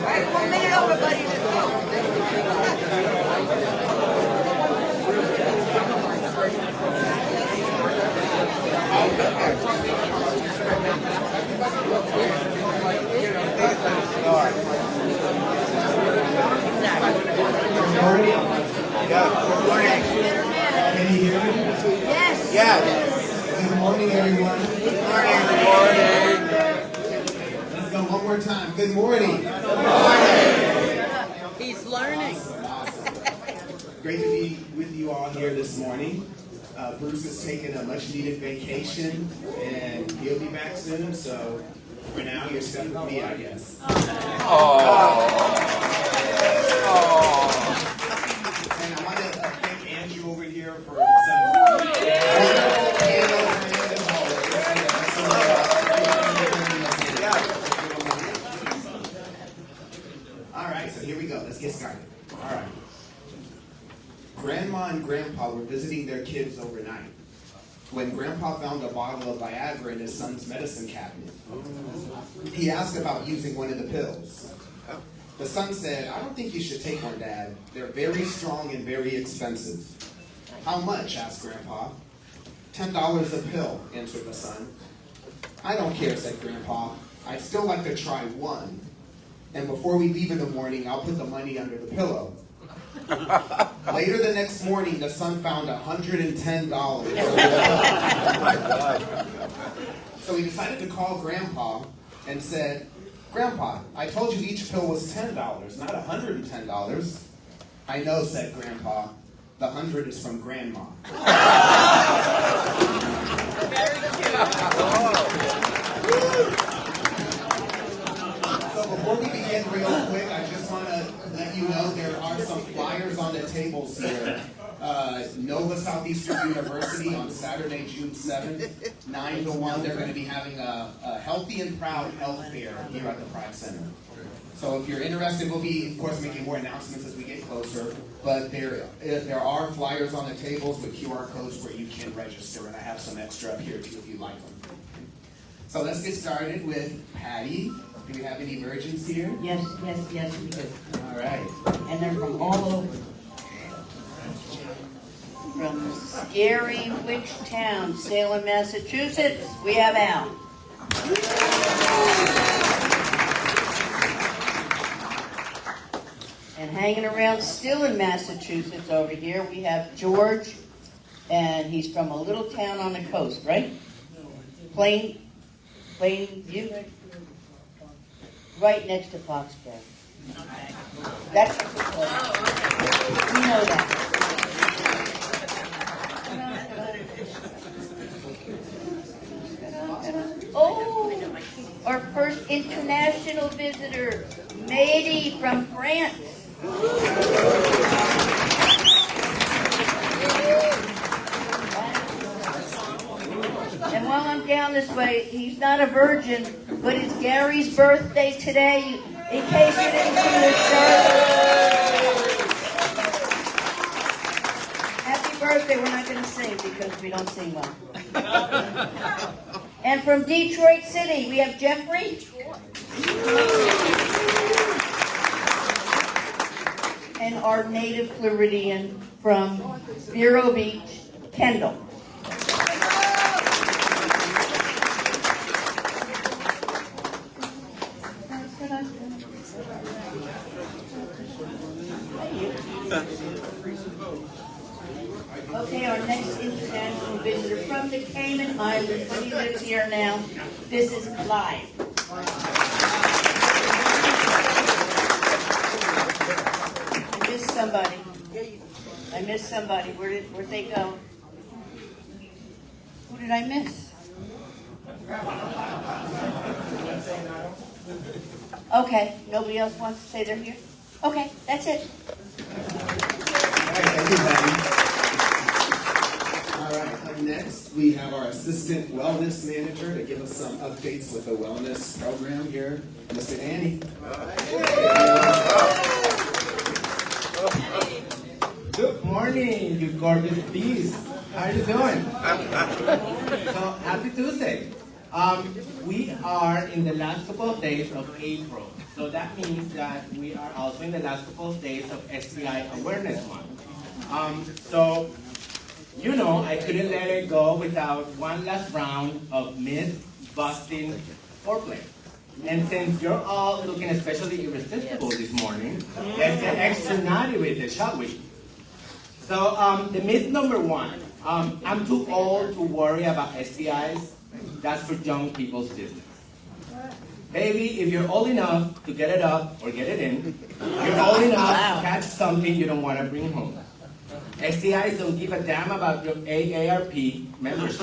right, 1 minute over, buddy. Let's Good morning. Good morning. Can you hear me? Yes. Yes. Good morning, everyone. Good morning. Let's go one more time. Good morning. He's learning. Awesome. Great to be with you all here this morning. Bruce is taking a much-needed vacation, and he'll be back soon. So for now, you're stuck with me, I guess. And I want to thank Angie over here for some All right, so here we go. Let's get started. All right. Grandma and Grandpa were visiting their kids overnight when Grandpa found a bottle of Viagra in his son's medicine cabinet. He asked about using one of the pills. The son said, "I don't think you should take one, Dad. They're very strong and very expensive." "How much?" asked Grandpa. $10 a pill, answered the son. "I don't care," said Grandpa. "I'd still like to try one. And before we leave in the morning, I'll put the money under the pillow." Later the next morning, the son found $110. So he decided to call Grandpa and said, "Grandpa, I told you each pill was $10, not $110. "I know," said Grandpa. "The 100 is from Grandma." So before we begin real quick, I just want to let you know there are some flyers on the tables here. Nova Southeastern University on Saturday, June 7th, 9 to 1. They're going to be having a Healthy and Proud health fair here at the Pride Center. So if you're interested, we'll be, of course, making more announcements as we get closer. But there are flyers on the tables with QR codes where you can register, and I have some extra up here too if you'd like them. So let's get started with Patty. Do we have any virgins here? Yes, we do. All right. And they're from all over. From scary witch town, Salem, Massachusetts, we have Al. And hanging around still in Massachusetts over here, we have George, and he's from a little town on the coast, right? Plainview? Right next to Foxborough. That's the place. We know that. Oh, our first international visitor, Mady from France. And while I'm down this way, he's not a virgin, but it's Gary's birthday today, in case you didn't see the shirt. Happy birthday. We're not going to sing because we don't sing well. And from Detroit City, we have Jeffrey. And our native Floridian from Vero Beach, Kendall. Okay, our next international visitor from the Cayman Islands, but he lives here now. This is Clive. I missed somebody. Where'd they go? Who did I miss? Okay, nobody else wants to say they're here? Okay, that's it. Thank you, Patty. All right, up next, we have our assistant wellness manager to give us some updates with the wellness program here, Mr. Danny. Good morning, you gorgeous bees. How are you doing? So, happy Tuesday. We are in the last couple of days of April. So that means that we are also in the last couple of days of STI Awareness Month. So, you know, I couldn't let it go without one last round of myth-busting foreplay. And since you're all looking especially irresistible this morning, let's get extra naughty with it, shall we? So, the myth number one, I'm too old to worry about STIs. That's for young people's business. Baby, if you're old enough to get it up or get it in, you're old enough to catch something you don't want to bring home. STIs don't give a damn about your AARP membership.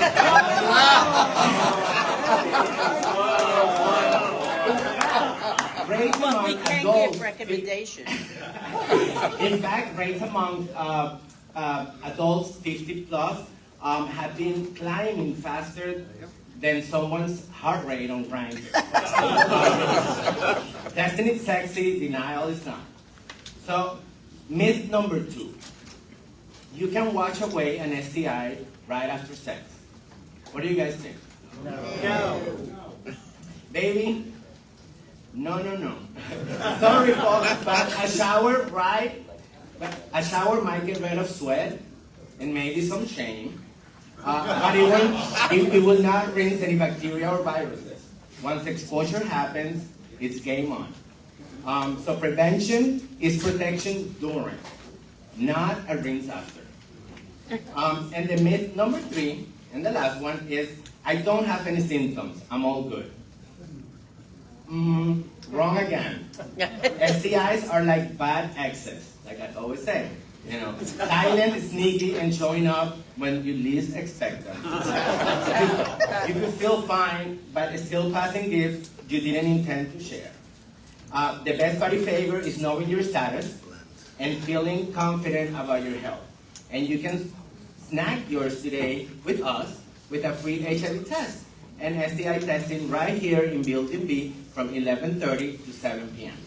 Rates among We can't adults, give recommendations. in fact, rates among adults 50 plus have been climbing faster than someone's heart rate on Grindr. Testing is sexy, denial is not. So, myth number two. You can wash away an STI right after sex. What do you guys think? No. Baby? No. Sorry folks, but a shower might get rid of sweat and maybe some shame. But it will not rinse any bacteria or viruses. Once exposure happens, it's game on. So prevention is protection during, not a rinse after. And the myth number three, and the last one, is I don't have any symptoms. I'm all good. Wrong again. STIs are like bad exes, like I always say. You know, silent, sneaky, and showing up when you least expect them. You could feel fine, but still passing gifts you didn't intend to share. The best body favor is knowing your status and feeling confident about your health. And you can snag yours today with us with a free HIV test and STI testing right here in Building B from 11:30 to 7 p.m.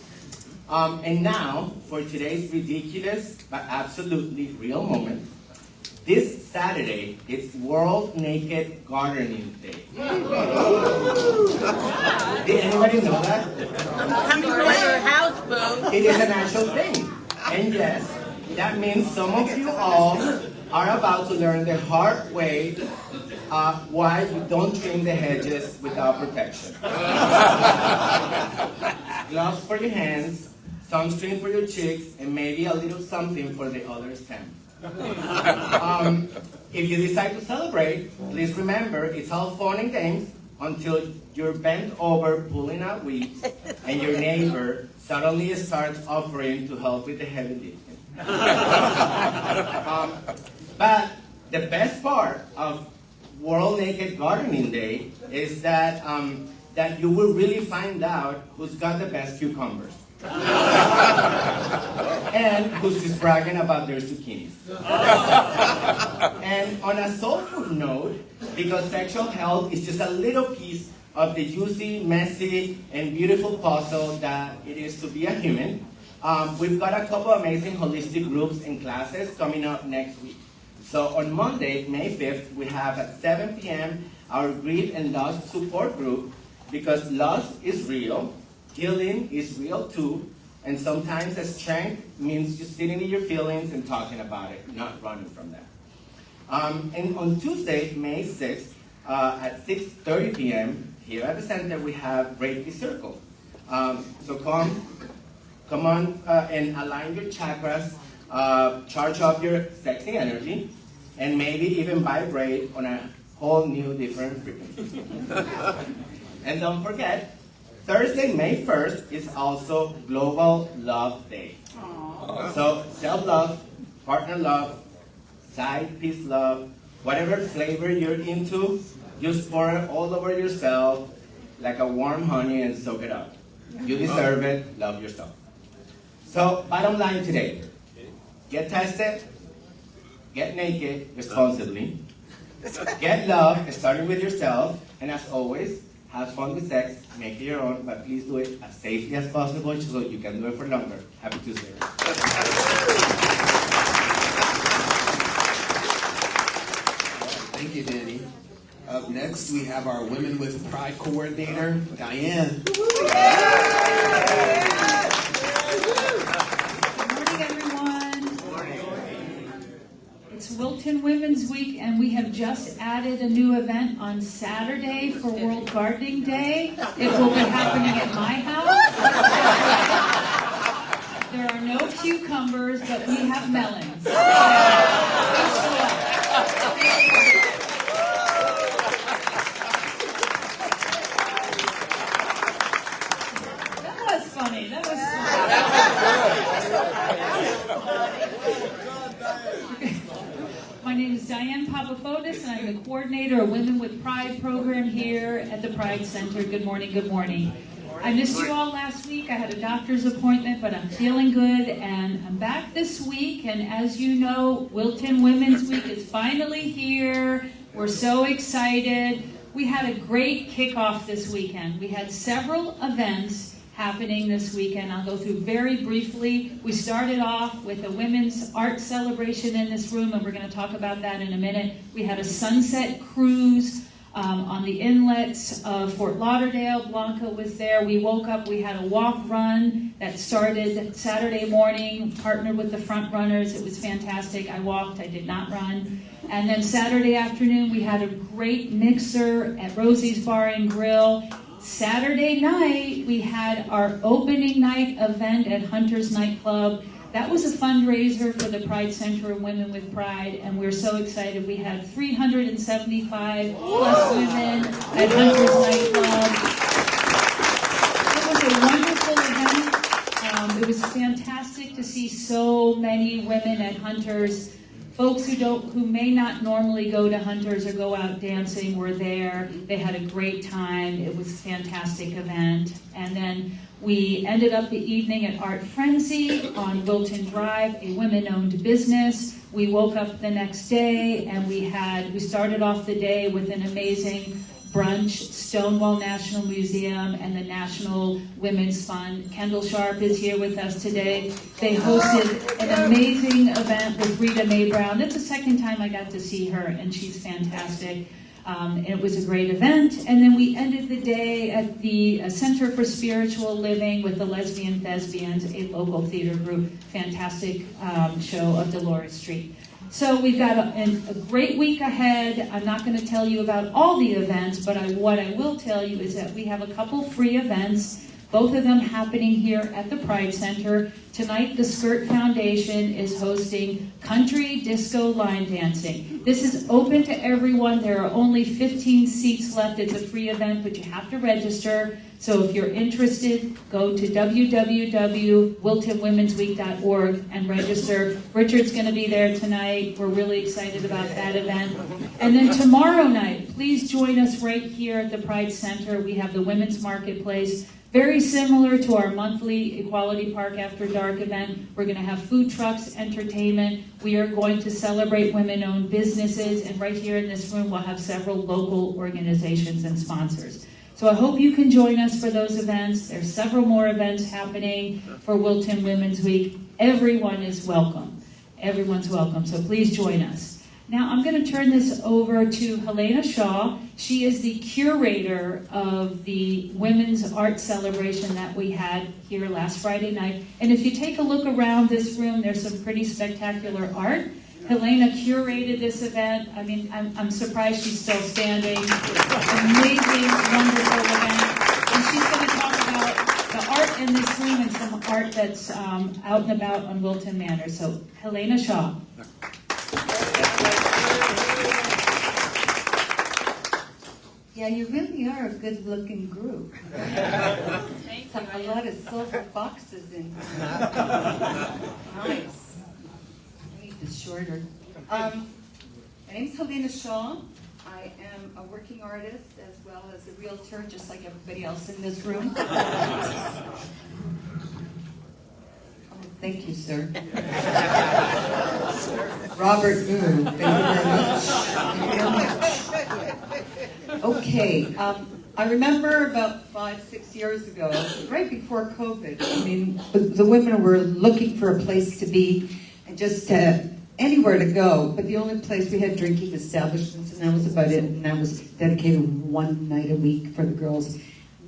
And now, for today's ridiculous but absolutely real moment, this Saturday, it's World Naked Gardening Day. Did anybody know that? Come to your house, boo. It is an actual thing. And yes, that means some of you all are about to learn the hard way why you don't trim the hedges without protection. Gloves for your hands, sunscreen for your cheeks, and maybe a little something for the other stem. If you decide to celebrate, please remember it's all fun and games until you're bent over pulling out weeds and your neighbor suddenly starts offering to help with the heavy lifting. But the best part of World Naked Gardening Day is that that you will really find out who's got the best cucumbers. And who's just bragging about their zucchinis. And on a soulful note, because sexual health is just a little piece of the juicy, messy, and beautiful puzzle that it is to be a human, we've got a couple amazing holistic groups and classes coming up next week. So on Monday, May 5th, we have at 7 p.m. our Grief and Loss support group, because loss is real, healing is real too, and sometimes the strength means just sitting in your feelings and talking about it, not running from them. And on Tuesday, May 6th, at 6:30 p.m., here at the center, we have Reiki Circle. So come on and align your chakras, charge up your sexy energy, and maybe even vibrate on a whole new different frequency. And don't forget, Thursday, May 1st is also Global Love Day. Aww. So self-love, partner love, side piece love, whatever flavor you're into, just pour it all over yourself like a warm honey and soak it up. You deserve it, love yourself. So bottom line today, get tested, get naked responsibly, get love, starting with yourself, and as always, have fun with sex, make it your own, but please do it as safely as possible so you can do it for longer. Happy Tuesday. Thank you, Danny. Up next, we have our Women with Pride coordinator, Diane. Good morning, everyone. It's Wilton Women's Week, and we have just added a new event on Saturday for World Gardening Day. It will be happening at my house. There are no cucumbers, but we have melons. That was funny. My name is Diane Papafotis, and I'm the coordinator of Women with Pride program here at the Pride Center. Good morning, good morning. I missed you all last week. I had a doctor's appointment, but I'm feeling good, and I'm back this week. And as you know, Wilton Women's Week is finally here. We're so excited. We had a great kickoff this weekend. We had several events happening this weekend. I'll go through very briefly. We started off with a women's art celebration in this room, and we're going to talk about that in a minute. We had a sunset cruise on the inlets of Fort Lauderdale. Blanca was there. We woke up, we had a walk run that started Saturday morning, partnered with the front runners. It was fantastic. I walked, I did not run. And then Saturday afternoon, we had a great mixer at Rosie's Bar and Grill. Saturday night, we had our opening night event at Hunter's Nightclub. That was a fundraiser for the Pride Center and Women with Pride, and we're so excited. We had 375 plus women at Hunter's Nightclub. It was a wonderful event. It was fantastic to see so many women at Hunter's. Folks who may not normally go to Hunter's or go out dancing were there. They had a great time. It was a fantastic event. And then we ended up the evening at Art Frenzy on Wilton Drive, a women-owned business. We woke up the next day and we started off the day with an amazing brunch, Stonewall National Museum and the National Women's Fund. Kendall Sharp is here with us today. They hosted an amazing event with Rita Mae Brown. It's the second time I got to see her, and she's fantastic. It was a great event. And then we ended the day at the Center for Spiritual Living with the Lesbian Thespians, a local theater group. Fantastic show of Dolores Street. So we've got a great week ahead. I'm not going to tell you about all the events, but what I will tell you is that we have a couple free events, both of them happening here at the Pride Center. Tonight, the Skirt Foundation is hosting country disco line dancing. This is open to everyone. There are only 15 seats left. It's a free event, but you have to register. So if you're interested, go to www.wiltonwomensweek.org and register. Richard's going to be there tonight. We're really excited about that event. And then tomorrow night, please join us right here at the Pride Center. We have the Women's Marketplace. Very similar to our monthly Equality Park After Dark event. We're going to have food trucks, entertainment. We are going to celebrate women-owned businesses. And right here in this room, we'll have several local organizations and sponsors. So I hope you can join us for those events. There's several more events happening for Wilton Women's Week. Everyone is welcome. Everyone's welcome. So please join us. Now I'm going to turn this over to Helena Shaw. She is the curator of the Women's Art Celebration that we had here last Friday night. And if you take a look around this room, there's some pretty spectacular art. Helena curated this event. I mean, I'm surprised she's still standing. Amazing, wonderful event. And she's going to talk about the art in this room and some art that's out and about on Wilton Manor. So, Helena Shaw. Yeah, you really are a good-looking group. Thank A lot of silver boxes in here. Nice. I need this shorter. My name's Helena Shaw. I am a working artist as well as a realtor, just like everybody else in this room. Thank you, sir. Robert, thank you very much. Thank you very much. Okay, I remember about 5-6 years ago, right before COVID, I mean, the women were looking for a place to be and just to anywhere to go, but the only place we had drinking establishments, and that was about it, and that was dedicated one night a week for the girls.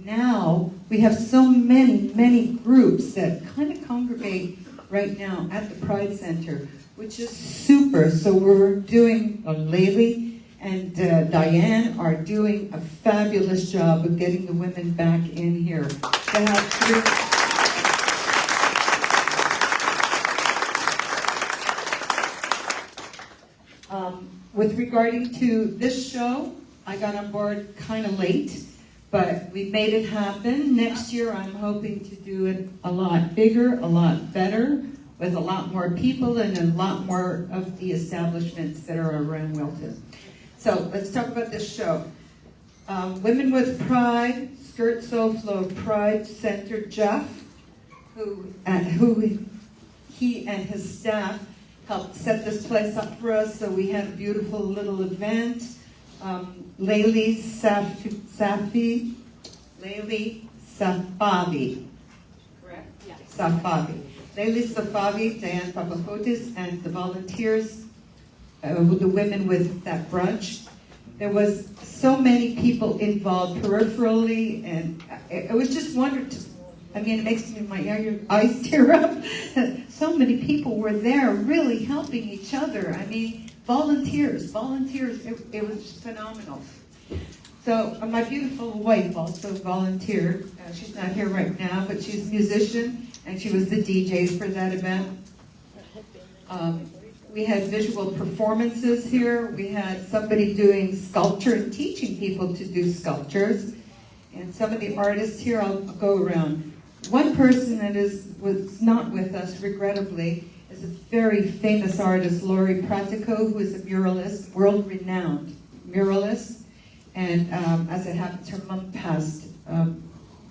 Now, we have so many groups that kind of congregate right now at the Pride Center, which is super. So we're doing, Laylee and Diane are doing a fabulous job of getting the women back in here to have groups. With regarding to this show, I got on board kind of late, but we made it happen. Next year, I'm hoping to do it a lot bigger, a lot better, with a lot more people and a lot more of the establishments that are around Wilton. So let's talk about this show. Women with Pride, Skirt So Flow Pride Center Jeff, who he and his staff helped set this place up for us, so we had a beautiful little event. Laylee Safavi. Correct? Yeah. Safavi. Laylee Safavi, Diane Papafotis, and the volunteers, with the women with that brunch. There was so many people involved peripherally, and it was just wonderful. I mean, it makes my eyes tear up. So many people were there really helping each other. I mean, volunteers. It was phenomenal. So my beautiful wife also volunteered. She's not here right now, but she's a musician, and she was the DJ for that event. We had visual performances here. We had somebody doing sculpture and teaching people to do sculptures. And some of the artists here, I'll go around. One person that was not with us, regrettably, is a very famous artist, Lori Pratico, who is a muralist, world-renowned muralist. And as it happens, her mom passed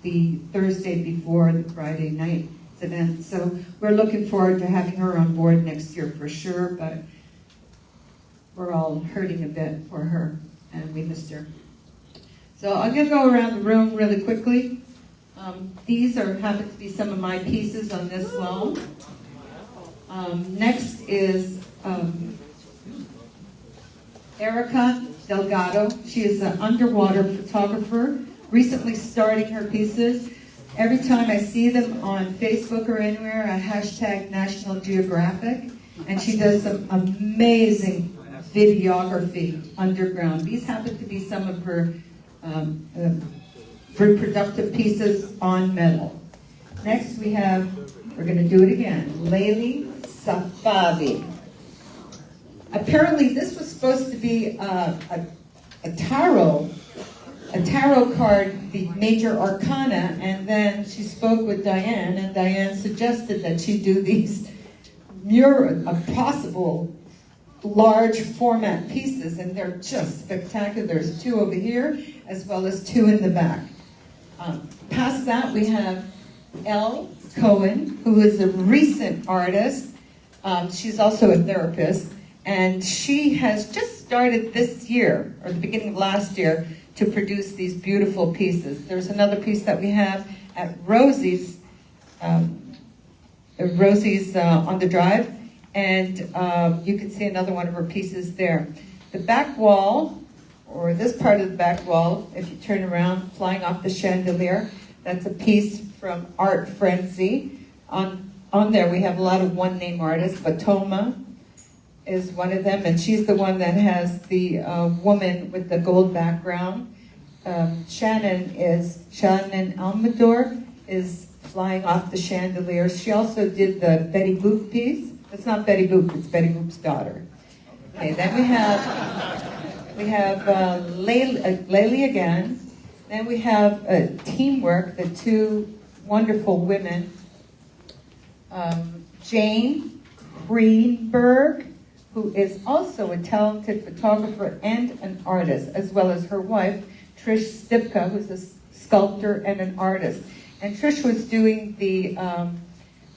the Thursday before the Friday night event. So we're looking forward to having her on board next year for sure, but we're all hurting a bit for her, and we missed her. So I'm going to go around the room really quickly. These happen to be some of my pieces on this wall. Next is Erica Delgado. She is an underwater photographer, recently starting her pieces. Every time I see them on Facebook or anywhere, I hashtag National Geographic, and she does some amazing videography underground. These happen to be some of her reproductive pieces on metal. Next we're going to do it again, Laylee Safavi. Apparently this was supposed to be a tarot card, the major arcana, and then she spoke with Diane, and Diane suggested that she do these possible large format pieces, and they're just spectacular. There's two over here, as well as two in the back. Past that, we have Elle Cohen, who is a recent artist. She's also a therapist, and she has just started this year, or the beginning of last year, to produce these beautiful pieces. There's another piece that we have at Rosie's on the drive, and you can see another one of her pieces there. The back wall, or this part of the back wall, if you turn around, flying off the chandelier, that's a piece from Art Frenzy. On there we have a lot of one-name artists. Batoma is one of them, and she's the one that has the woman with the gold background. Shannon Almador is flying off the chandelier. She also did the Betty Boop piece. It's not Betty Boop, it's Betty Boop's daughter. Okay, then we have Laylee again. Then we have teamwork, the two wonderful women, Jane Greenberg, who is also a talented photographer and an artist, as well as her wife, Trish Stipka, who's a sculptor and an artist. And Trish was doing the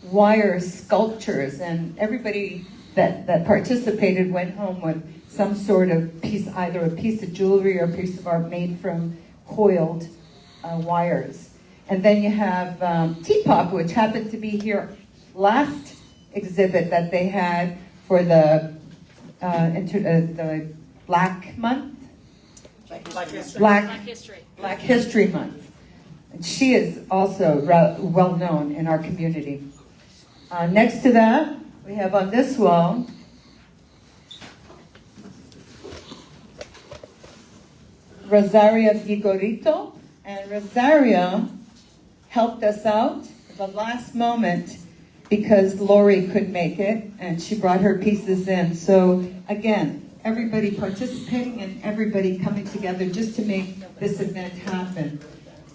wire sculptures, and everybody that participated went home with some sort of piece, either a piece of jewelry or a piece of art made from coiled wires. And then you have T-Pop, which happened to be here last exhibit that they had for the Black Month, Black History Month. And she is also well known in our community. Next to that, we have on this wall Rosaria Vigorito, and Rosaria helped us out at the last moment because Lori couldn't make it, and she brought her pieces in. So again, everybody participating and everybody coming together just to make this event happen.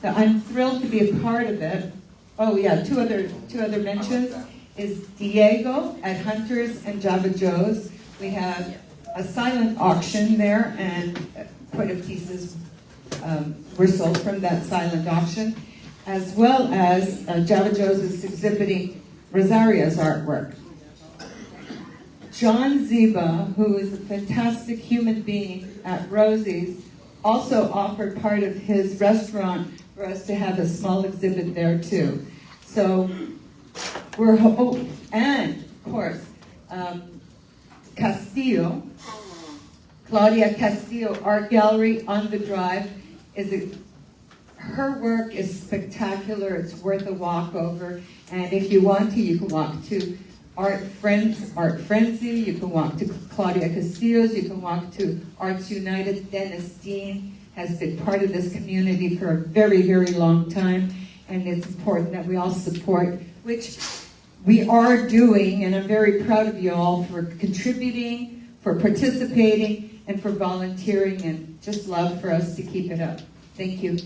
So I'm thrilled to be a part of it. Oh yeah, two other mentions is Diego at Hunters and Java Joe's. We have a silent auction there, and quite a pieces were sold from that silent auction, as well as Java Joe's is exhibiting Rosaria's artwork. John Ziba, who is a fantastic human being at Rosie's, also offered part of his restaurant for us to have a small exhibit there too. So we're, and of course, Castillo, Claudia Castillo Art Gallery on the Drive her work is spectacular. It's worth a walk over. And if you want to, you can walk to Art Frenzy, you can walk to Claudia Castillo's, you can walk to Arts United. Dennis Dean has been part of this community for a very, very long time. And it's important that we all support, which we are doing, and I'm very proud of you all for contributing, for participating, and for volunteering, and just love for us to keep it up. Thank you.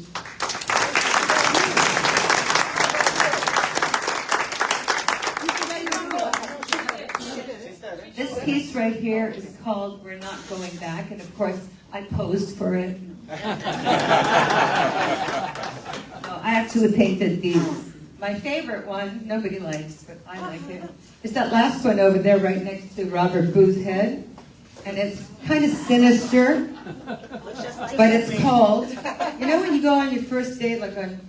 This piece right here is called We're Not Going Back, and of course, I posed for it. I actually painted these. My favorite one, nobody likes, but I like it. It's that last one over there right next to Robert Booth's head. And it's kind of sinister, but it's called, you know when you go on your first date, like on,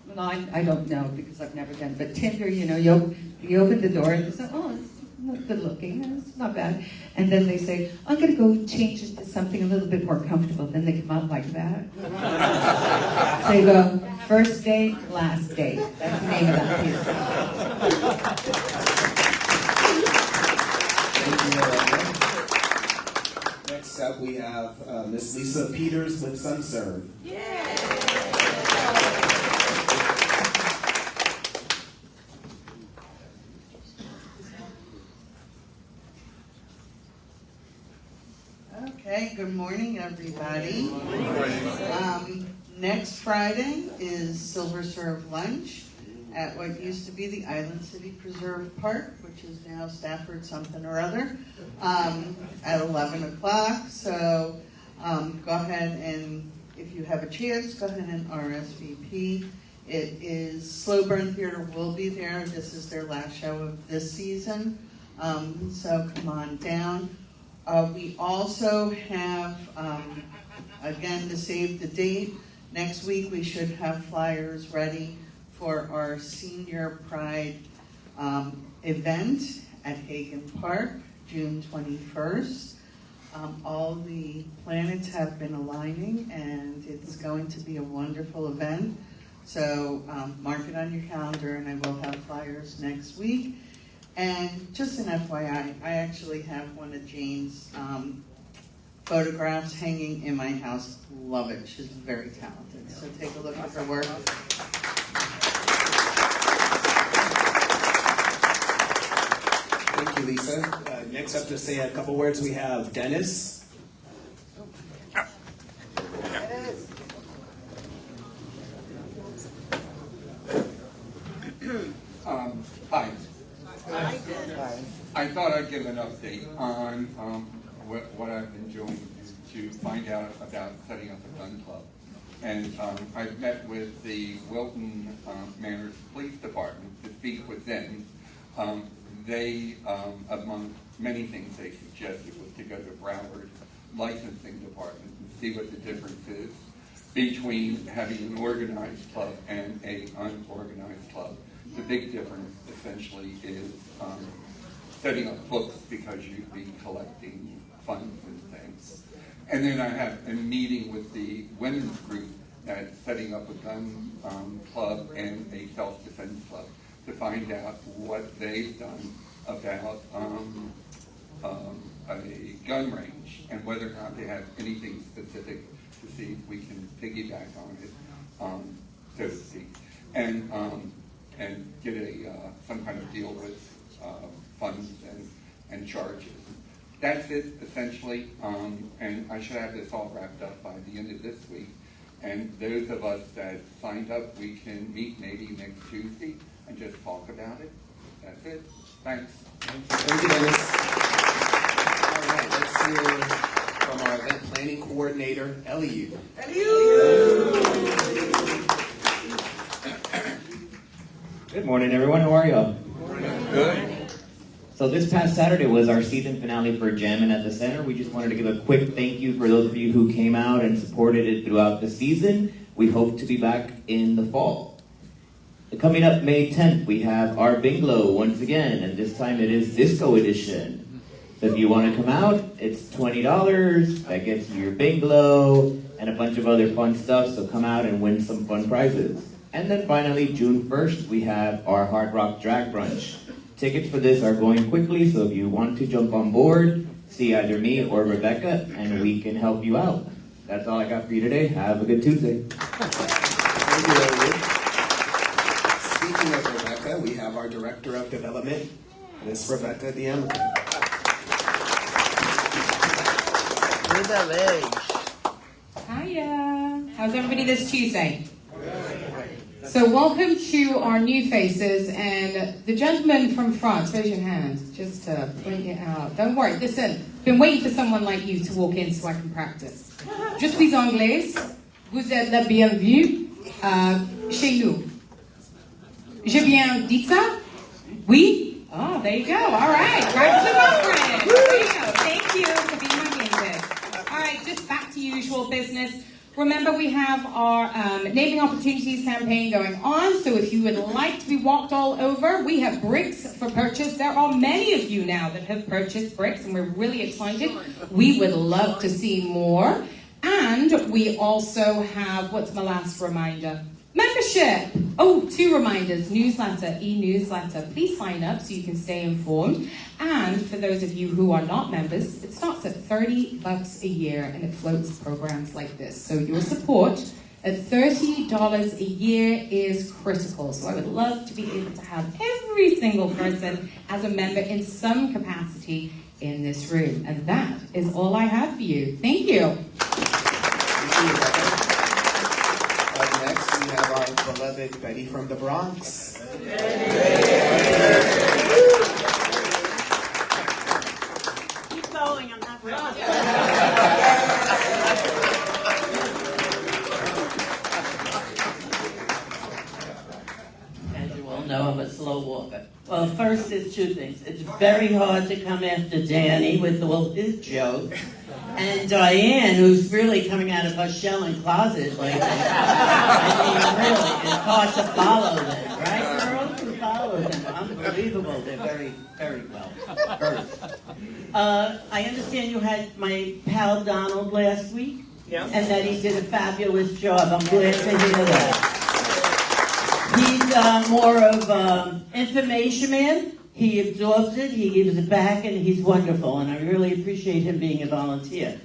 well, I don't know because I've never done it, but Tinder, you know, you open the door and you say, oh, it's not good looking, it's not bad. And then they say, I'm going to go change it to something a little bit more comfortable. Then they come out like that. So you go, first date, last date. That's the name of that piece. Thank you. Next up, we have Miss Lisa Peters with SunServe. Okay, good morning, everybody. Next Friday is Silver Serve Lunch at what used to be the Island City Preserve Park, which is now Stafford something or other, at 11 o'clock. So go ahead and, if you have a chance, go ahead and RSVP. It is Slow Burn Theater will be there. This is their last show of this season. So come on down. We also have, again, to save the date, next week we should have flyers ready for our Senior Pride event at Hagen Park, June 21st. All the planets have been aligning, and it's going to be a wonderful event. So mark it on your calendar, and I will have flyers next week. And just an FYI, I actually have one of Jane's photographs hanging in my house. Love it. She's very talented. So take a look at her work. Thank you, Lisa. Next up, to say a couple words, we have Dennis. Hi. I thought I'd give an update on what I've been doing to find out about setting up a gun club. And I've met with the Wilton Manors Police Department to speak with them. They, among many things they suggested, was to go to Broward Licensing Department and see what the difference is between having an organized club and an unorganized club. The big difference essentially is setting up books because you'd be collecting funds and things. And then I have a meeting with the women's group that's setting up a gun club and a self-defense club to find out what they've done about a gun range and whether or not they have anything specific to see if we can piggyback on it, so to speak, and get some kind of deal with funds and charges. That's it, essentially, and I should have this all wrapped up by the end of this week. And those of us that signed up, we can meet maybe next Tuesday and just talk about it. That's it. Thanks. Thank you, Dennis. All right, let's hear from our event planning coordinator, Eliu. Good morning, everyone. How are y'all? Good. So this past Saturday was our season finale for Jammin' at the Center. We just wanted to give a quick thank you for those of you who came out and supported it throughout the season. We hope to be back in the fall. Coming up May 10th, we have our Binglow once again, and this time it is Disco Edition. So if you want to come out, it's $20. That gets you your Binglow and a bunch of other fun stuff, so come out and win some fun prizes. And then finally, June 1st, we have our Hard Rock Drag Brunch. Tickets for this are going quickly, so if you want to jump on board, see either me or Rebecca, and we can help you out. That's all I got for you today. Have a good Tuesday. Thank you, Eliu. Speaking of Rebecca, we have our Director of Development, Miss Rebecca Diamond. Hiya. How's everybody this Tuesday? So welcome to our new faces, and the gentleman from France, raise your hand, just to point it out. Don't worry, listen, been waiting for someone like you to walk in so I can practice. Je suis anglaise, vous êtes la bienvenue chez nous. J'ai bien dit ça? Oui? Oh, there you go, all right, practice my French. There you go, thank you for being my native. All right, just back to usual business. Remember, we have our Naming Opportunities campaign going on, so if you would like to be walked all over, we have bricks for purchase. There are many of you now that have purchased bricks, and we're really excited. We would love to see more. And we also have, what's my last reminder? Membership! Oh, 2 reminders. Newsletter, e-newsletter. Please sign up so you can stay informed. And for those of you who are not members, it starts at $30 a year and it floats programs like this. So your support at $30 a year is critical. So I would love to be able to have every single person as a member in some capacity in this room. And that is all I have for you. Thank you. Thank you, Rebecca. Up next, we have our beloved Betty from the Bronx. Keep going, I'm not wrong. As you all know, I'm a slow walker. Well, first, there's 2 things. It's very hard to come after Danny with all his jokes. And Diane, who's really coming out of her shell and closet lately. I mean, really, it's hard to follow them, right, girls? To follow them. Unbelievable. They're very, very well versed. I understand you had my pal Donald last week. Yeah. And that he did a fabulous job. I'm glad to hear that. He's more of information man. He absorbs it, he gives it back, and he's wonderful, and I really appreciate him being a volunteer.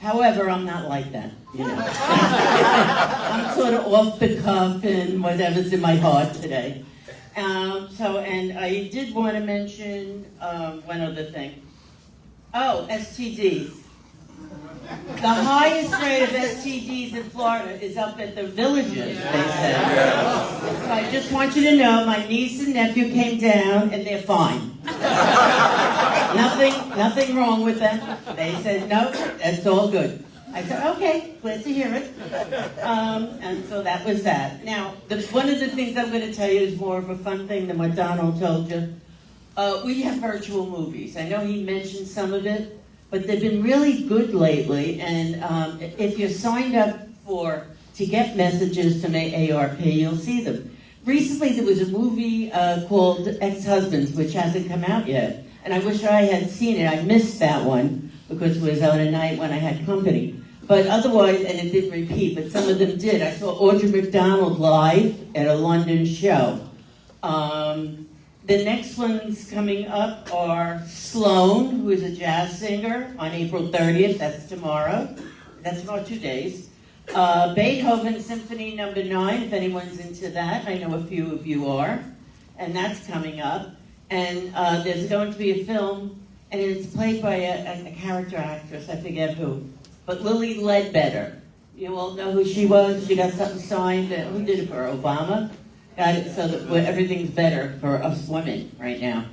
However, I'm not like that, you know. I'm sort of off the cuff and whatever's in my heart today. And I did want to mention one other thing. Oh, STDs. The highest rate of STDs in Florida is up at the villages, they said. So I just want you to know, my niece and nephew came down and they're fine. Nothing wrong with them. They said, no, that's all good. I said, okay, glad to hear it. And so that was that. Now, one of the things I'm going to tell you is more of a fun thing than what Donald told you. We have virtual movies. I know he mentioned some of it. But they've been really good lately, and if you're signed up to get messages to my ARP, you'll see them. recently there was a movie called Ex-Husbands, which hasn't come out yet. And I wish I had seen it. I missed that one because it was on a night when I had company. But otherwise, and it didn't repeat, but some of them did. I saw Audrey McDonald live at a London show. The next ones coming up are Sloan, who is a jazz singer, on April 30th. That's tomorrow. That's about 2 days. Beethoven Symphony No. 9, if anyone's into that. I know a few of you are. And that's coming up. And there's going to be a film, and it's played by a character actress, I forget who. But Lily Ledbetter. You all know who she was? She got something signed. Who did it for her? Obama? Got it so that everything's better for us women right now.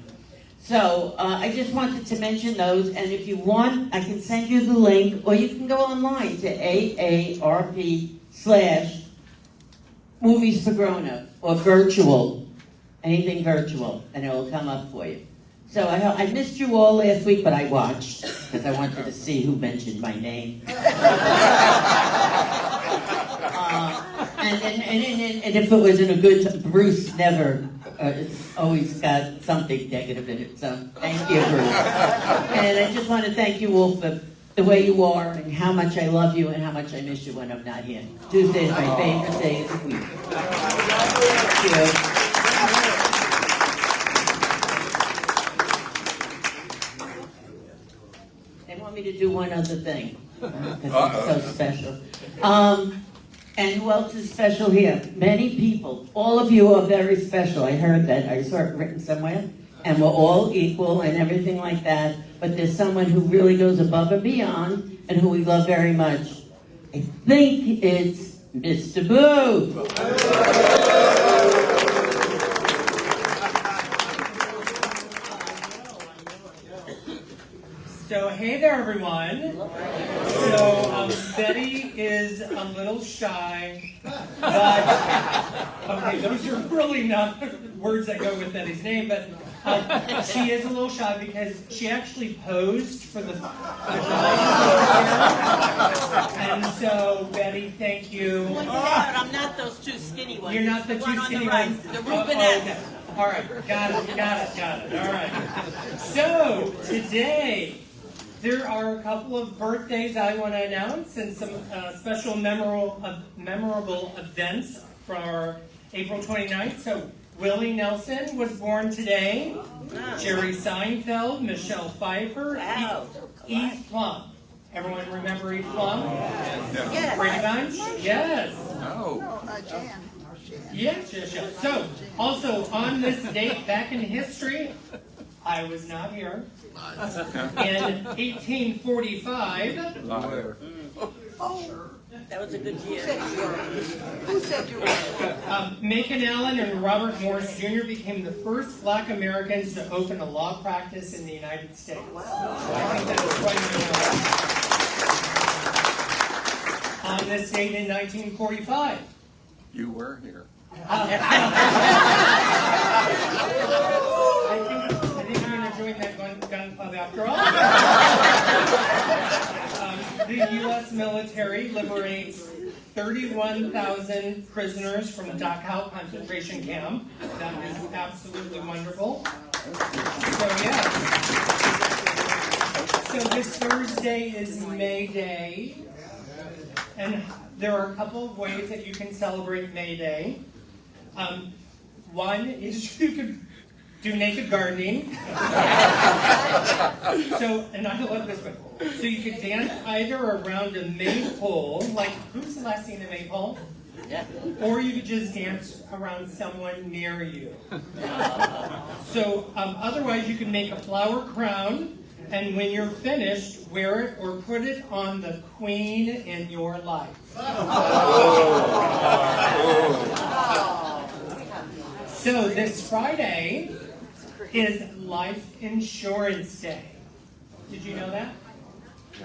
So I just wanted to mention those, and if you want, I can send you the link, or you can go online to AARP/Movies for Grown-Up, or virtual, anything virtual, and it will come up for you. So I missed you all last week, but I watched, because I wanted to see who mentioned my name. And if it wasn't a good, Bruce never, it's always got something negative in it, so thank you, Bruce. And I just want to thank you all for the way you are, and how much I love you, and how much I miss you when I'm not here. Tuesday is my favorite day of the week. Thank you. They want me to do one other thing, because it's so special. And who else is special here? Many people. All of you are very special. I heard that. I saw it written somewhere. And we're all equal and everything like that. But there's someone who really goes above and beyond and who we love very much. I think it's Mr. Boo. So, hey there, everyone. So, Betty is a little shy, but, okay, those are really not words that go with Betty's name, but she is a little shy because she actually posed for the and so, Betty, thank you. Well, yeah, but I'm not those two skinny ones. You're not the two skinny ones? The Rubenettes. Okay. All right, got it. All right. So, today, there are a couple of birthdays I want to announce and some special memorable events for April 29th. So, Willie Nelson was born today. Wow. Jerry Seinfeld, Michelle Pfeiffer, wow. Eve Plum. Everyone remember Eve Plum? Yes. Brady Bunch? Yes. No. Jan. Yes. So, also on this date back in history, I was not here. In 1845, that was a good year. Who said you were? Macon Allen and Robert Morris Jr. became the first Black Americans to open a law practice in the United States. Wow. I think that was quite on this date in 1945. You were here. I think I'm going to join that gun club after all. The U.S. military liberates 31,000 prisoners from Dachau concentration camp. That is absolutely wonderful. So, yes. So this Thursday is May Day. And there are a couple of ways that you can celebrate May Day. One is you could do naked gardening. And I love this one. So you could dance either around a maypole, like who's last seen a maypole? Yeah. Or you could just dance around someone near you. So otherwise you can make a flower crown, and when you're finished, wear it or put it on the queen in your life. So this Friday is Life Insurance Day. Did you know that?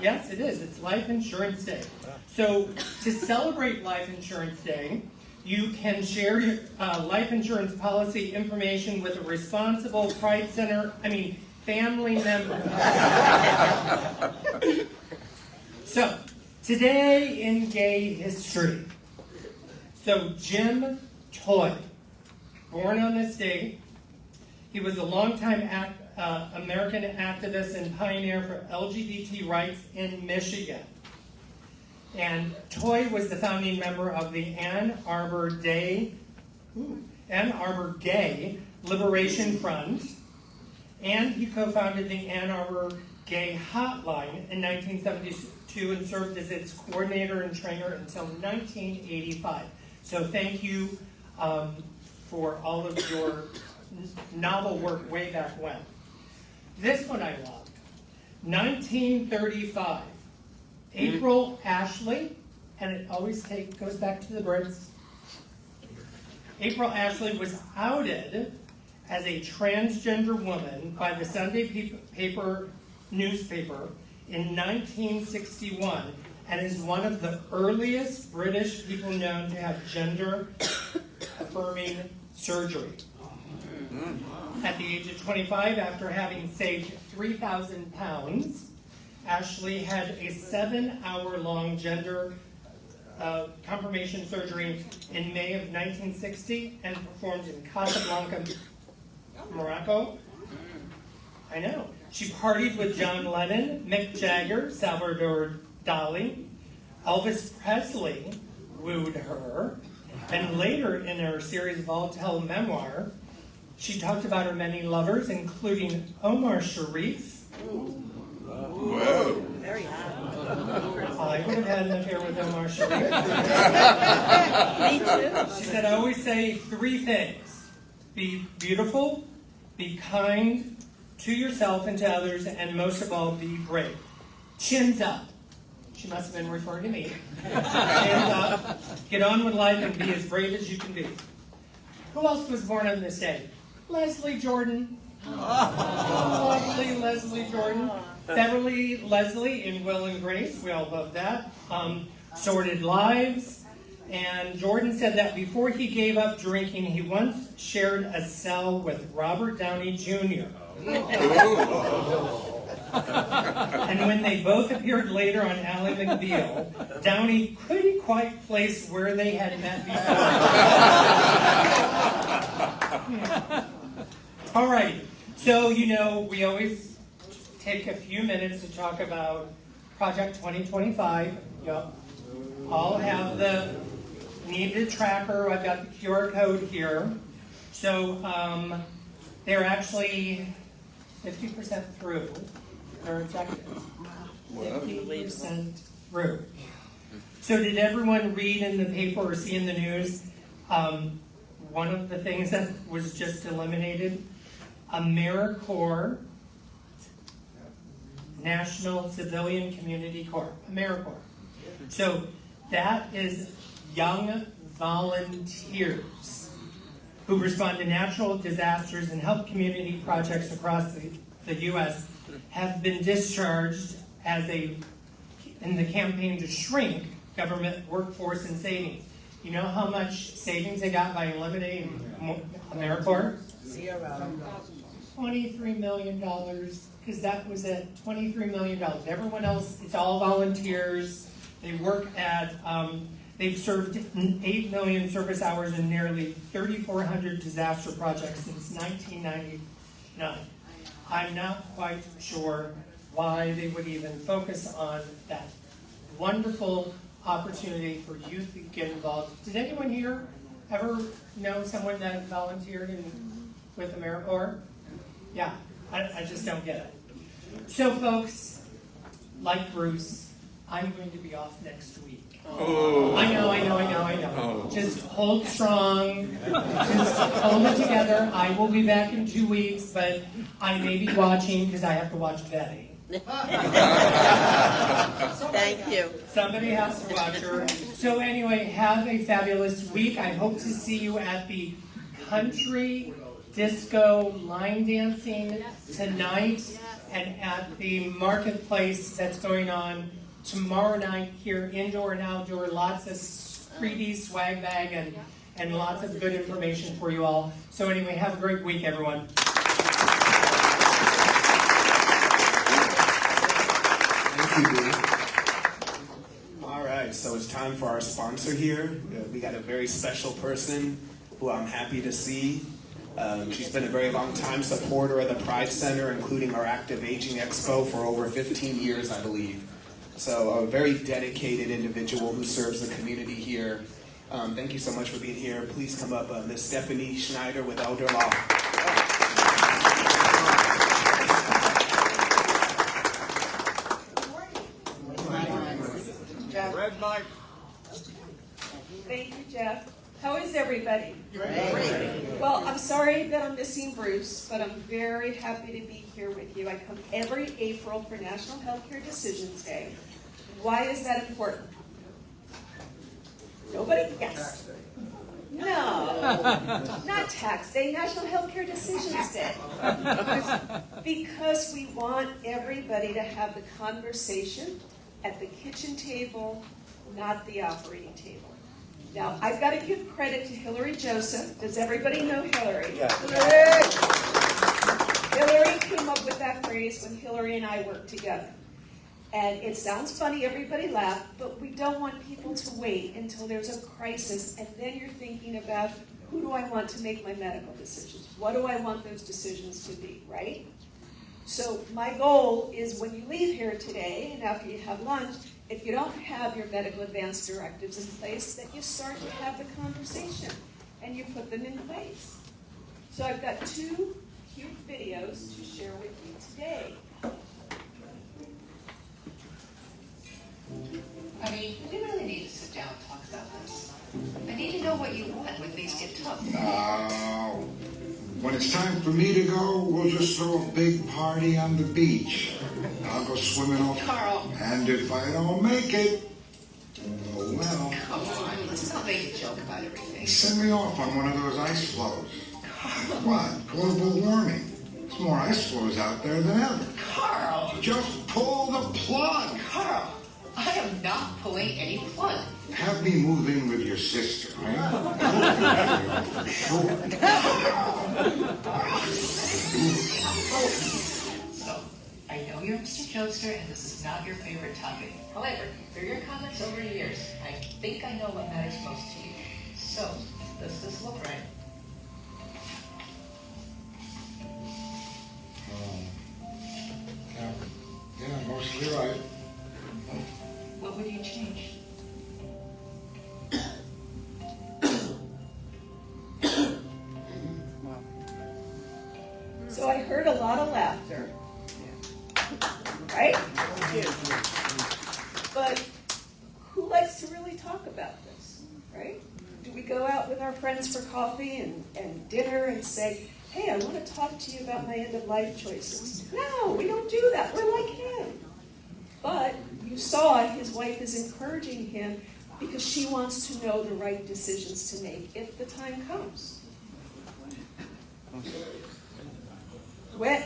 Yes, it is. It's Life Insurance Day. So to celebrate Life Insurance Day, you can share your life insurance policy information with a responsible family member. So, today in gay history. So Jim Toy born on this day. He was a longtime American activist and pioneer for LGBT rights in Michigan. And Toy was the founding member of the Ann Arbor Gay Liberation Front, and he co-founded the Ann Arbor Gay Hotline in 1972 and served as its coordinator and trainer until 1985. So thank you for all of your novel work way back when. This one I loved. 1935. April Ashley, and it always goes back to the Brits. April Ashley was outed as a transgender woman by the Sunday newspaper in 1961, and is one of the earliest British people known to have gender-affirming surgery. At the age of 25, after having saved 3,000 pounds, Ashley had a 7-hour-long gender confirmation surgery in May of 1960 and performed in Casablanca, Morocco. I know. She partied with John Lennon, Mick Jagger, Salvador Dali. Elvis Presley wooed her. And later in her series of all-tell memoir, she talked about her many lovers, including Omar Sharif. Whoa. Very hot. I would have had an affair with Omar Sharif. Me too. She said, I always say 3 things. Be beautiful, be kind to yourself and to others, and most of all, be brave. Chins up. She must have been referring to me. Chins up. Get on with life and be as brave as you can be. Who else was born on this day? Leslie Jordan. Lovely Leslie Jordan. Beverly Leslie in Will and Grace. We all love that. Sordid Lives. And Jordan said that before he gave up drinking, he once shared a cell with Robert Downey Jr. And when they both appeared later on Ally McBeal, Downey couldn't quite place where they had met before. All right. So, we always take a few minutes to talk about Project 2025. Yep. I'll have the needed tracker. I've got the QR code here. So they're actually 50% through their objectives. 50% through. So did everyone read in the paper or see in the news one of the things that was just eliminated? AmeriCorps, National Civilian Community Corps, AmeriCorps. So that is young volunteers who respond to natural disasters and help community projects across the U.S. have been discharged in the campaign to shrink government workforce and savings. You know how much savings they got by eliminating AmeriCorps? $0. $23 million, because that was it, $23 million. Everyone else, it's all volunteers. They work at, they've served 8 million service hours in nearly 3,400 disaster projects since 1999. I'm not quite sure why they would even focus on that wonderful opportunity for youth to get involved. Did anyone here ever know someone that volunteered with AmeriCorps? Yeah, I just don't get it. So folks, like Bruce, I'm going to be off next week. Oh. I know. Oh. Just hold strong. Just hold it together. I will be back in 2 weeks, but I may be watching because I have to watch Betty. Thank you. Somebody has to watch her. So anyway, have a fabulous week. I hope to see you at the country disco line dancing tonight and at the marketplace that's going on tomorrow night here, indoor and outdoor. Lots of freebie swag bag and lots of good information for you all. So anyway, have a great week, everyone. Thank you, Dee. All right, so it's time for our sponsor here. We got a very special person who I'm happy to see. She's been a very long time supporter of the Pride Center, including our Active Aging Expo for over 15 years, I believe. So a very dedicated individual who serves the community here. Thank you so much for being here. Please come up, Ms. Stephanie Schneider with Elder Law. Red mic. Thank you, Jeff. How is everybody? Great. Well, I'm sorry that I'm missing Bruce, but I'm very happy to be here with you. I come every April for National Healthcare Decisions Day. Why is that important? Nobody? Yes. No, not Tax Day, National Healthcare Decisions Day. Because we want everybody to have the conversation at the kitchen table, not the operating table. Now, I've got to give credit to Hillary Joseph. Does everybody know Hillary? Yeah. Hillary came up with that phrase when Hillary and I worked together. And it sounds funny, everybody laughed, but we don't want people to wait until there's a crisis and then you're thinking about, who do I want to make my medical decisions? What do I want those decisions to be, right? So my goal is when you leave here today and after you have lunch, if you don't have your medical advance directives in place, that you start to have the conversation and you put them in place. So I've got 2 cute videos to share with you today. I mean, we really need to sit down and talk about this. I need to know what you want when things get tough. When it's time for me to go, we'll just throw a big party on the beach. I'll go swimming off. Carl. And if I don't make it, oh well. Come on, let's not make a joke about everything. Send me off on one of those ice floes. What? Global warming. There's more ice floes out there than ever. Carl! Just pull the plug! Carl! I am not pulling any plug. Have me move in with your sister, right? Sure. So, I know you're Mr. Jokester and this is not your favorite topic. However, through your comments over the years, I think I know what matters most to you. So, does this look right? Yeah, mostly right. What would you change? So I heard a lot of laughter, right? But who likes to really talk about this, right? Do we go out with our friends for coffee and dinner and say, hey, I want to talk to you about my end-of-life choices? No, we don't do that. We're like him. But you saw his wife is encouraging him because she wants to know the right decisions to make if the time comes. When?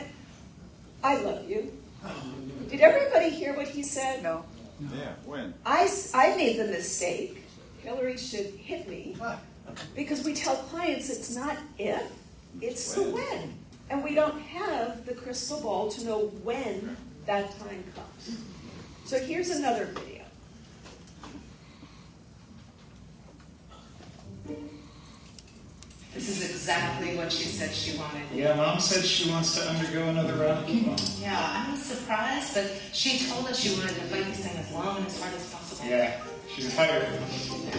I love you. Did everybody hear what he said? No. Yeah, when? I made the mistake. Hillary should hit me because we tell clients it's not if, it's the when. And we don't have the crystal ball to know when that time comes. So here's another video. This is exactly what she said she wanted. Yeah, Mom said she wants to undergo another round of chemo. Yeah, I was surprised, but she told us she wanted to fight this thing as long and as hard as possible. Yeah, she's a fighter.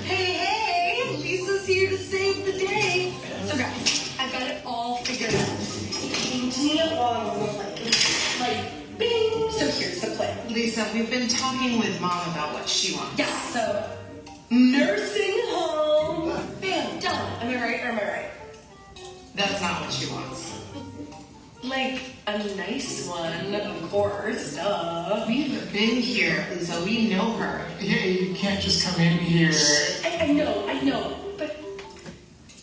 Hey, Lisa's here to save the day. So guys, I've got it all figured out. It came to me along like bing. So here's the plan. Lisa, we've been talking with Mom about what she wants. Yeah, so nursing home. Bam, done. Am I right or am I right? That's not what she wants. Like a nice one, of course, duh. We've been here, so we know her. Yeah, you can't just come in here. I know, but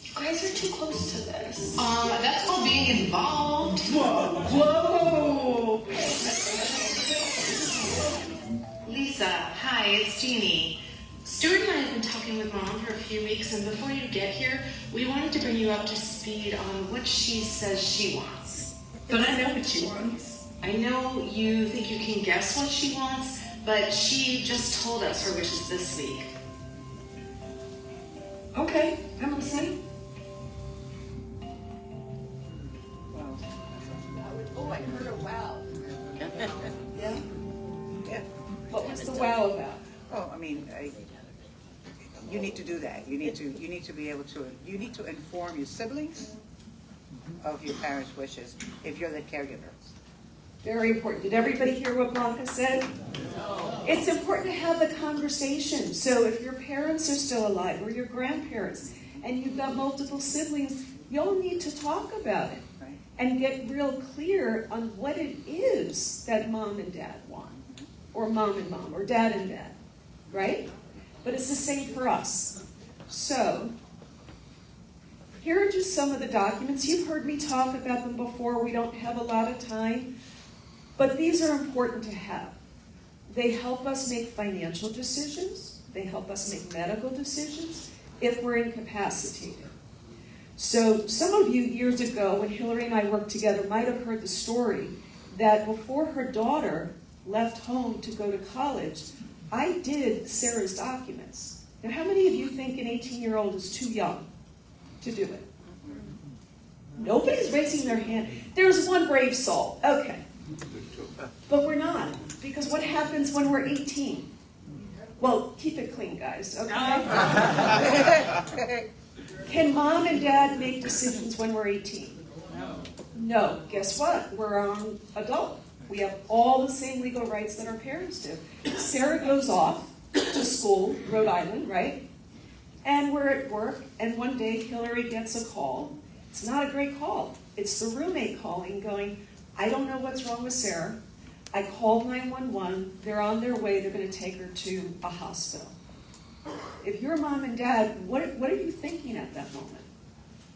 you guys are too close to this. That's called being involved. Whoa. Lisa, hi, it's Jeannie. Stuart and I have been talking with Mom for a few weeks, and before you get here, we wanted to bring you up to speed on what she says she wants. But I know what she wants. I know you think you can guess what she wants, but she just told us her wishes this week. Okay, I'm listening. right? You need to do that. You need to be able to, you need to inform your siblings of your parents' wishes if you're the caregiver. Very important. Did everybody hear what Blanca said? No. It's important to have the conversation. So if your parents are still alive or your grandparents and you've got multiple siblings, you'll need to talk about it and get real clear on what it is that mom and dad want, or mom and mom, or dad and dad, right? But it's the same for us. So here are just some of the documents. You've heard me talk about them before. We don't have a lot of time. But these are important to have. They help us make financial decisions. They help us make medical decisions if we're incapacitated. So some of you years ago, when Hillary and I worked together, might have heard the story that before her daughter left home to go to college, I did Sarah's documents. Now, how many of you think an 18-year-old is too young to do it? Nobody's raising their hand. There's one brave soul. Okay. But we're not, because what happens when we're 18? Well, keep it clean, guys, okay? Can mom and dad make decisions when we're 18? No. Guess what? We're adult. We have all the same legal rights that our parents do. Sarah goes off to school, Rhode Island, right? And we're at work, and one day Hillary gets a call. It's not a great call. It's the roommate calling, going, I don't know what's wrong with Sarah. I called 911. They're on their way. They're going to take her to a hospital. If you're mom and dad, what are you thinking at that moment?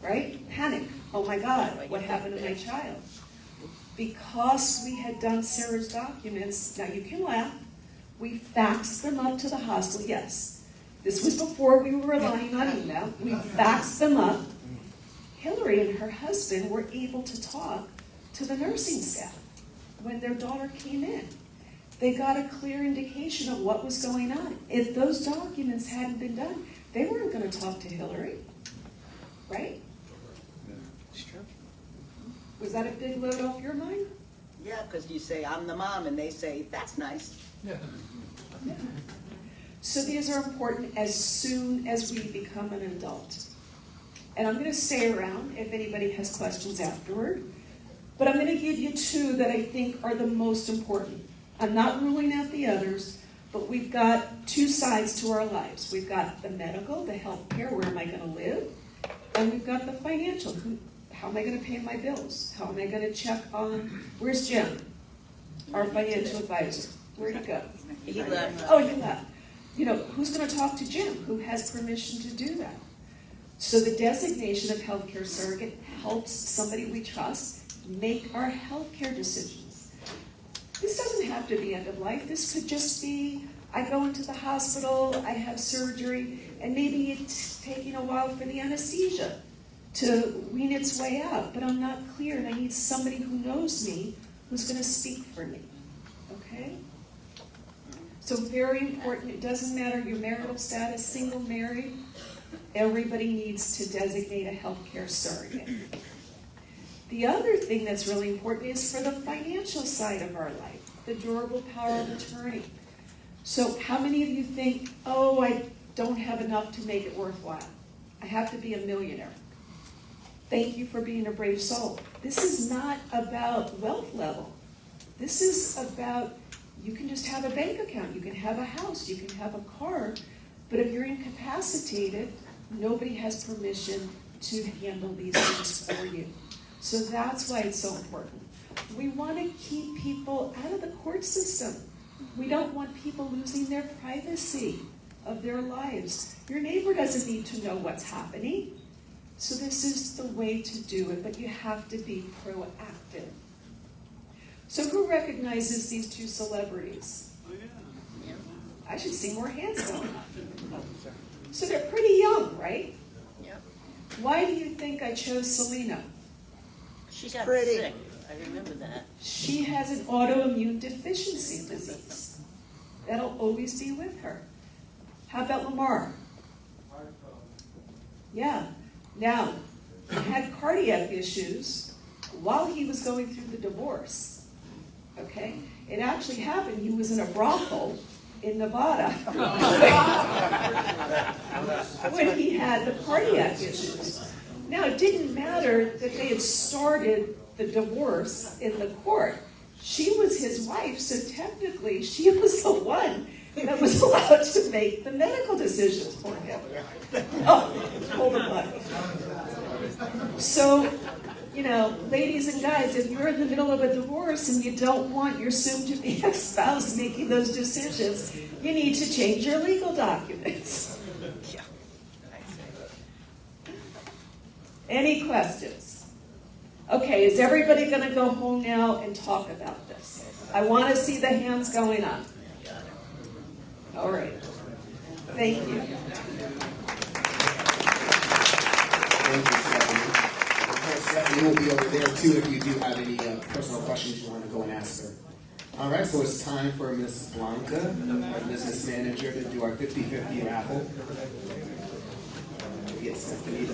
Right? Panic. Oh my God, what happened to my child? Because we had done Sarah's documents, now you can laugh, we faxed them up to the hospital. Yes, this was before we were relying on email. We faxed them up. Hillary and her husband were able to talk to the nursing staff when their daughter came in. They got a clear indication of what was going on. If those documents hadn't been done, they weren't going to talk to Hillary, right? It's true. Was that a big load off your mind? Yeah, because you say, I'm the mom, and they say, that's nice. Yeah. So these are important as soon as we become an adult. And I'm going to stay around if anybody has questions afterward. But I'm going to give you two that I think are the most important. I'm not ruling out the others, but we've got two sides to our lives. We've got the medical, the health care, where am I going to live? And we've got the financial, how am I going to pay my bills? How am I going to check on, where's Jim, our financial advisor? Where'd he go? He left. Oh, he left. You know, who's going to talk to Jim? Who has permission to do that? So the designation of healthcare surrogate helps somebody we trust make our healthcare decisions. This doesn't have to be end of life. This could just be, I go into the hospital, I have surgery, and maybe it's taking a while for the anesthesia to wean its way out, but I'm not clear, and I need somebody who knows me, who's going to speak for me, okay? So very important, it doesn't matter your marital status, single, married, everybody needs to designate a healthcare surrogate. The other thing that's really important is for the financial side of our life, the durable power of attorney. So how many of you think, oh, I don't have enough to make it worthwhile. I have to be a millionaire. Thank you for being a brave soul. This is not about wealth level. This is about, you can just have a bank account, you can have a house, you can have a car, but if you're incapacitated, nobody has permission to handle these things for you. So that's why it's so important. We want to keep people out of the court system. We don't want people losing their privacy of their lives. Your neighbor doesn't need to know what's happening. So this is the way to do it, but you have to be proactive. So who recognizes these two celebrities? I should see more hands going up. So they're pretty young, right? Yep. Why do you think I chose Selena? She got sick. I remember that. She has an autoimmune deficiency disease. That'll always be with her. How about Lamar? Yeah. Now, he had cardiac issues while he was going through the divorce. Okay? It actually happened. He was in a brothel in Nevada when he had the cardiac issues. Now, it didn't matter that they had started the divorce in the court. She was his wife, so technically she was the one that was allowed to make the medical decisions for him. Oh, hold on. So, you know, ladies and guys, if you're in the middle of a divorce and you don't want your soon-to-be ex-spouse making those decisions, you need to change your legal documents. Any questions? Okay, is everybody going to go home now and talk about this? I want to see the hands going up. All right. Thank you. Thank you, Stephanie. Of course, Stephanie will be over there too if you do have any personal questions you want to go and ask her. All right, so it's time for Ms. Blanca, our business manager, to do our 50-50 raffle. Yes, Stephanie.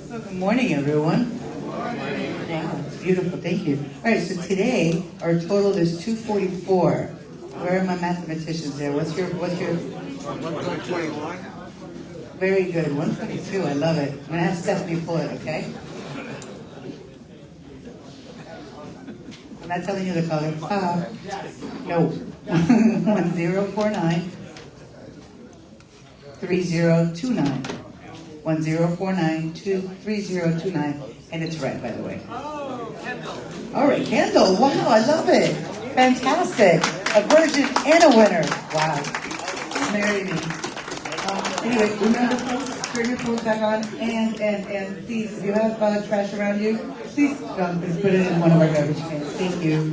Well, good morning, everyone. Wow, it's beautiful. Thank you. All right, so today our total is 244. Where are my mathematicians there? What's your 121? Very good. 122. I love it. I'm gonna have Stephanie pull it, okay? I'm not telling you the color. No. 1049 3029. 1049-3029, and it's red, by the way. Oh, Kendall. All right, Kendall. Wow, I love it. Fantastic. A virgin and a winner. Wow. Marry me. Anyway, remember, folks, turn your phones back on, and please, if you have trash around you, please put it in one of our garbage cans. Thank you.